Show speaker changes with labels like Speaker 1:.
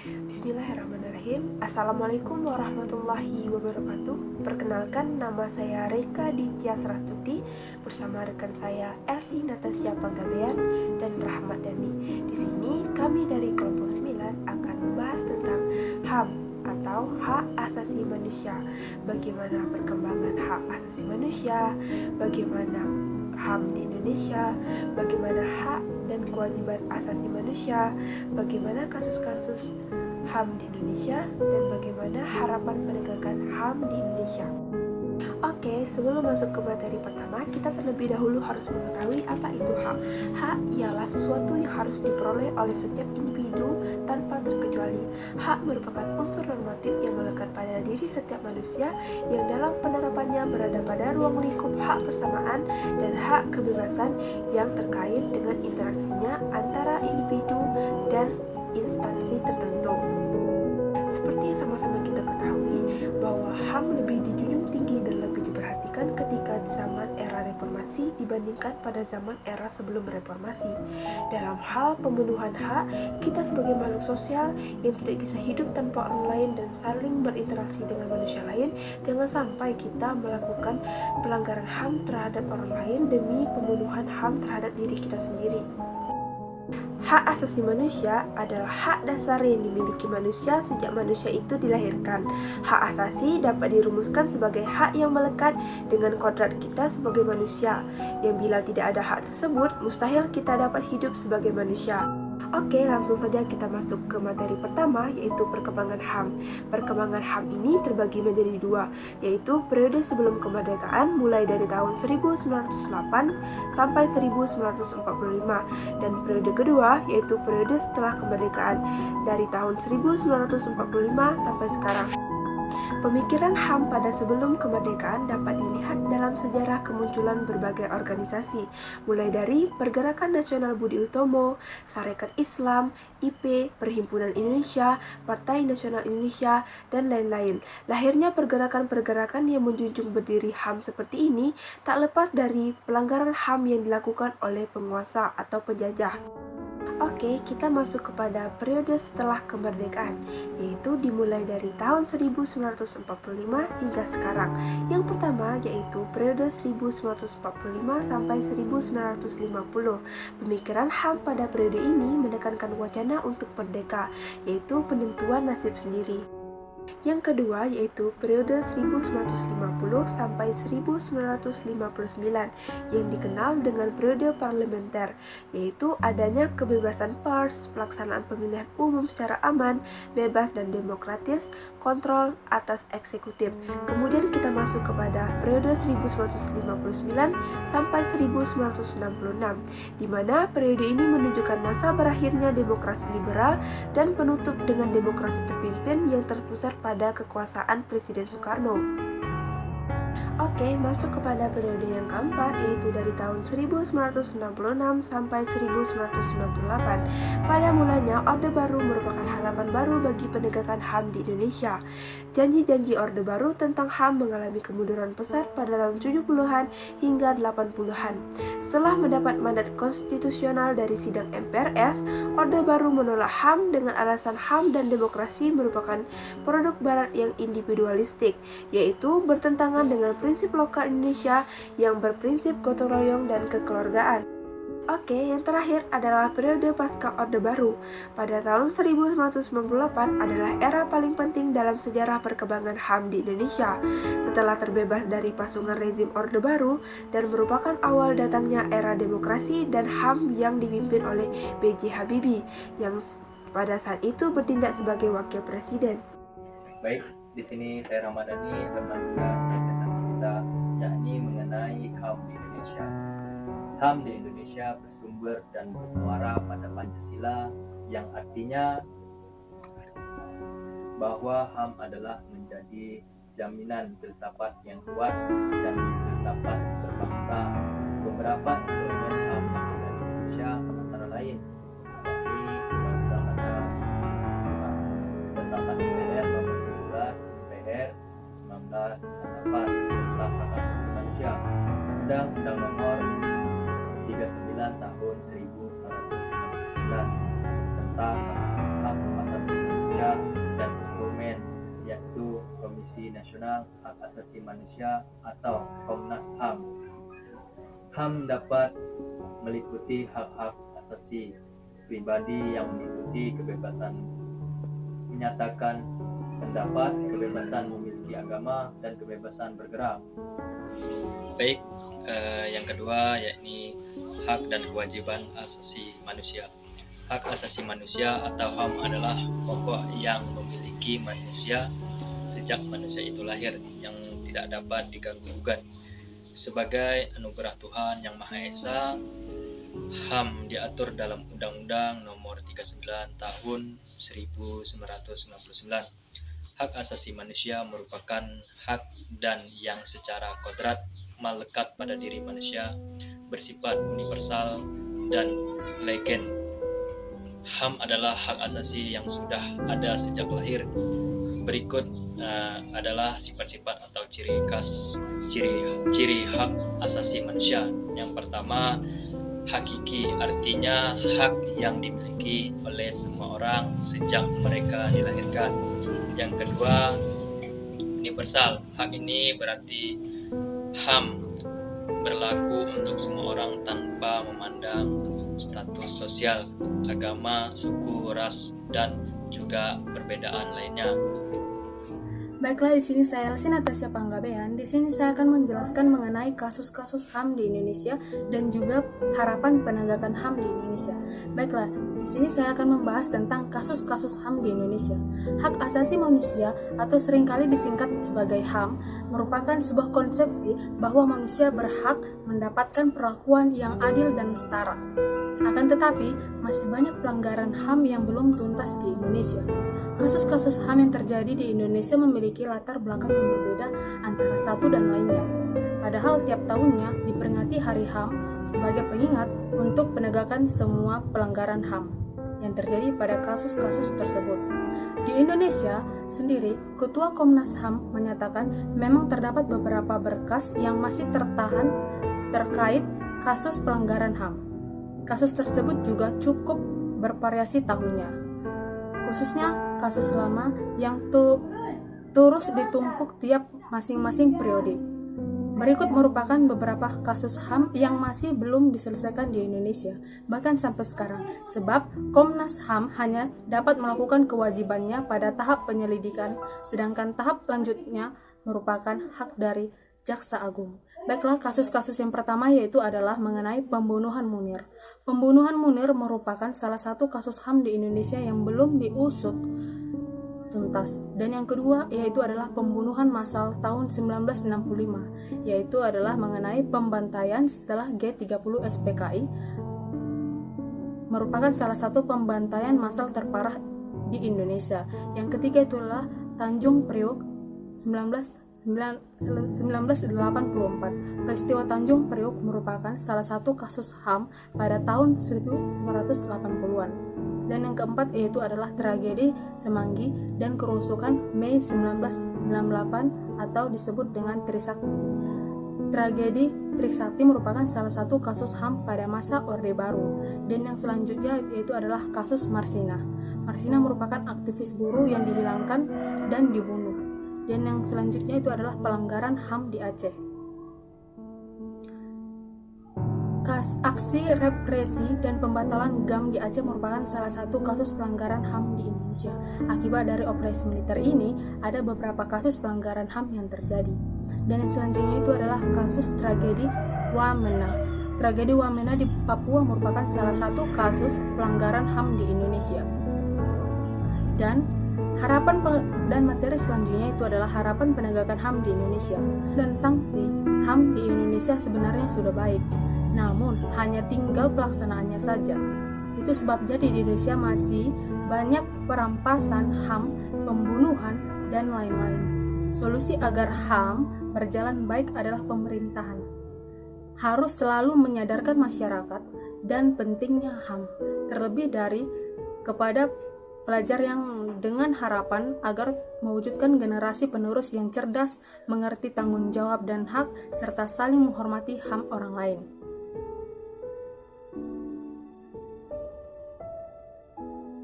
Speaker 1: Bismillahirrahmanirrahim. Assalamualaikum warahmatullahi wabarakatuh. Perkenalkan, nama saya Reka Ditya Sarastuti bersama rekan saya Elsie Natasha Panggabean dan Rahmat Dani. Di sini kami dari kelompok 9 akan membahas tentang HAM atau hak asasi manusia. Bagaimana perkembangan hak asasi manusia, bagaimana HAM di Indonesia, bagaimana hak dan kewajiban asasi manusia, bagaimana kasus-kasus HAM di Indonesia, dan bagaimana harapan penegakan HAM di Indonesia. Oke, sebelum masuk ke materi pertama, kita terlebih dahulu harus mengetahui apa itu hak. Hak ialah sesuatu yang harus diperoleh oleh setiap individu tanpa terkecuali. Hak merupakan unsur normatif yang melekat pada diri setiap manusia yang dalam penerapannya berada pada ruang lingkup hak persamaan dan hak kebebasan yang terkait dengan interaksinya antara individu dan instansi tertentu. Seperti yang sama-sama kita ketahui bahwa HAM lebih dijunjung tinggi dan lebih diperhatikan ketika zaman era reformasi dibandingkan pada zaman era sebelum reformasi. Dalam hal pemenuhan hak, kita sebagai makhluk sosial yang tidak bisa hidup tanpa orang lain dan saling berinteraksi dengan manusia lain, jangan sampai kita melakukan pelanggaran HAM terhadap orang lain demi pemenuhan HAM terhadap diri kita sendiri. Hak asasi manusia adalah hak dasar yang dimiliki manusia sejak manusia itu dilahirkan. Hak asasi dapat dirumuskan sebagai hak yang melekat dengan kodrat kita sebagai manusia, yang bila tidak ada hak tersebut, mustahil kita dapat hidup sebagai manusia. Oke, langsung saja kita masuk ke materi pertama, yaitu perkembangan HAM. Perkembangan HAM ini terbagi menjadi dua, yaitu periode sebelum kemerdekaan mulai dari tahun 1908 sampai 1945, dan periode kedua yaitu periode setelah kemerdekaan dari tahun 1945 sampai sekarang. Pemikiran HAM pada sebelum kemerdekaan dapat dilihat dalam sejarah kemunculan berbagai organisasi, mulai dari Pergerakan Nasional Budi Utomo, Sarekat Islam, IP, Perhimpunan Indonesia, Partai Nasional Indonesia, dan lain-lain. Lahirnya pergerakan-pergerakan yang menjunjung berdiri HAM seperti ini tak lepas dari pelanggaran HAM yang dilakukan oleh penguasa atau penjajah. Oke, kita masuk kepada periode setelah kemerdekaan, yaitu dimulai dari tahun 1945 hingga sekarang. Yang pertama yaitu periode 1945 sampai 1950. Pemikiran HAM pada periode ini menekankan wacana untuk merdeka, yaitu penentuan nasib sendiri. Yang kedua yaitu periode 1950 sampai 1959 yang dikenal dengan periode parlementer, yaitu adanya kebebasan pers, pelaksanaan pemilihan umum secara aman, bebas dan demokratis, kontrol atas eksekutif. Kemudian kita masuk kepada periode 1959 sampai 1966, di mana periode ini menunjukkan masa berakhirnya demokrasi liberal dan penutup dengan demokrasi terpimpin yang terpusat pada kekuasaan Presiden Soekarno. Oke, masuk kepada periode yang keempat, yaitu dari tahun 1966 sampai 1998. Pada mulanya, Orde Baru merupakan harapan baru bagi penegakan HAM di Indonesia. Janji-janji Orde Baru tentang HAM mengalami kemunduran pesat pada tahun 70-an hingga 80-an. Setelah mendapat mandat konstitusional dari sidang MPRS, Orde Baru menolak HAM dengan alasan HAM dan demokrasi merupakan produk barat yang individualistik, yaitu bertentangan dengan prinsip lokal Indonesia yang berprinsip gotong royong dan kekeluargaan. Oke, yang terakhir adalah periode pasca Orde Baru. Pada tahun 1998 adalah era paling penting dalam sejarah perkembangan HAM di Indonesia. Setelah terbebas dari pasungan rezim Orde Baru dan merupakan awal datangnya era demokrasi dan HAM yang dipimpin oleh B.J. Habibie yang pada saat itu bertindak sebagai wakil presiden.
Speaker 2: Baik, di sini saya Ramadhani melanjutkan presentasi kita, yakni mengenai HAM di Indonesia. HAM di Indonesia bersumber dan bermuara pada Pancasila, yang artinya bahwa HAM adalah menjadi jaminan filsafat yang kuat dan filsafat berbangsa. Beberapa instrumen HAM yang ada di Indonesia antara lain yakni Undang-Undang Dasar 1945, Ketetapan MPR Nomor 17 MPR 1998 tentang Hak Asasi Manusia, Undang-Undang Nomor 39 Tahun 1999 tentang Hak Asasi Manusia, adalah hak asasi manusia atau Komnas HAM. HAM dapat meliputi hak-hak asasi pribadi yang meliputi kebebasan menyatakan pendapat, kebebasan memiliki agama, dan kebebasan bergerak.
Speaker 3: Baik, yang kedua yakni hak dan kewajiban asasi manusia. Hak asasi manusia atau HAM adalah pokok yang memiliki manusia sejak manusia itu lahir, yang tidak dapat diganggu-gugat. Sebagai anugerah Tuhan Yang Maha Esa, HAM diatur dalam Undang-Undang Nomor 39 Tahun 1999. Hak asasi manusia merupakan hak dan yang secara kodrat melekat pada diri manusia, bersifat universal dan legen. HAM adalah hak asasi yang sudah ada sejak lahir. Berikut adalah sifat-sifat atau ciri hak asasi manusia. Yang pertama, hakiki, artinya hak yang dimiliki oleh semua orang sejak mereka dilahirkan. Yang kedua, universal. Hak ini berarti HAM berlaku untuk semua orang tanpa memandang status sosial, agama, suku, ras, dan juga perbedaan lainnya.
Speaker 4: Baiklah, di sini saya Elsi Natasha Panggabean. Di sini saya akan menjelaskan mengenai kasus-kasus HAM di Indonesia dan juga harapan penegakan HAM di Indonesia. Baiklah, di sini saya akan membahas tentang kasus-kasus HAM di Indonesia. Hak asasi manusia atau seringkali disingkat sebagai HAM merupakan sebuah konsepsi bahwa manusia berhak mendapatkan perlakuan yang adil dan setara. Akan tetapi, masih banyak pelanggaran HAM yang belum tuntas di Indonesia. Kasus-kasus HAM yang terjadi di Indonesia memiliki latar belakang yang berbeda antara satu dan lainnya. Padahal tiap tahunnya diperingati Hari HAM sebagai pengingat untuk penegakan semua pelanggaran HAM yang terjadi pada kasus-kasus tersebut. Di Indonesia sendiri, Ketua Komnas HAM menyatakan memang terdapat beberapa berkas yang masih tertahan terkait kasus pelanggaran HAM. Kasus tersebut juga cukup bervariasi tahunnya, khususnya kasus lama yang terus ditumpuk tiap masing-masing periode. Berikut merupakan beberapa kasus HAM yang masih belum diselesaikan di Indonesia, bahkan sampai sekarang, sebab Komnas HAM hanya dapat melakukan kewajibannya pada tahap penyelidikan, sedangkan tahap lanjutnya merupakan hak dari Jaksa Agung. Baiklah, kasus-kasus yang pertama yaitu adalah mengenai pembunuhan Munir. Pembunuhan Munir merupakan salah satu kasus HAM di Indonesia yang belum diusut tuntas. Dan yang kedua yaitu adalah pembunuhan massal tahun 1965, yaitu adalah mengenai pembantaian setelah G30 SPKI, merupakan salah satu pembantaian massal terparah di Indonesia. Yang ketiga itu adalah Tanjung Priok 1984. Peristiwa Tanjung Priok merupakan salah satu kasus HAM pada tahun 1980-an. Dan yang keempat yaitu adalah tragedi Semanggi dan kerusukan Mei 1998 atau disebut dengan Trisakti. Tragedi Trisakti merupakan salah satu kasus HAM pada masa Orde Baru. Dan yang selanjutnya yaitu adalah kasus Marsina. Marsina merupakan aktivis buruh yang dihilangkan dan dibunuh. Dan yang selanjutnya itu adalah pelanggaran HAM di Aceh. Aksi represi dan pembatalan GAM di Aceh merupakan salah satu kasus pelanggaran HAM di Indonesia. Akibat dari operasi militer ini, ada beberapa kasus pelanggaran HAM yang terjadi. Dan yang selanjutnya itu adalah kasus tragedi Wamena. Tragedi Wamena di Papua merupakan salah satu kasus pelanggaran HAM di Indonesia. Dan materi selanjutnya itu adalah harapan penegakan HAM di Indonesia. Dan sanksi HAM di Indonesia sebenarnya sudah baik, namun hanya tinggal pelaksanaannya saja. Itu sebabnya di Indonesia masih banyak perampasan HAM, pembunuhan, dan lain-lain. Solusi agar HAM berjalan baik adalah pemerintahan harus selalu menyadarkan masyarakat dan pentingnya HAM, terlebih dari kepada pelajar yang dengan harapan agar mewujudkan generasi penerus yang cerdas, mengerti tanggung jawab dan hak, serta saling menghormati HAM orang lain.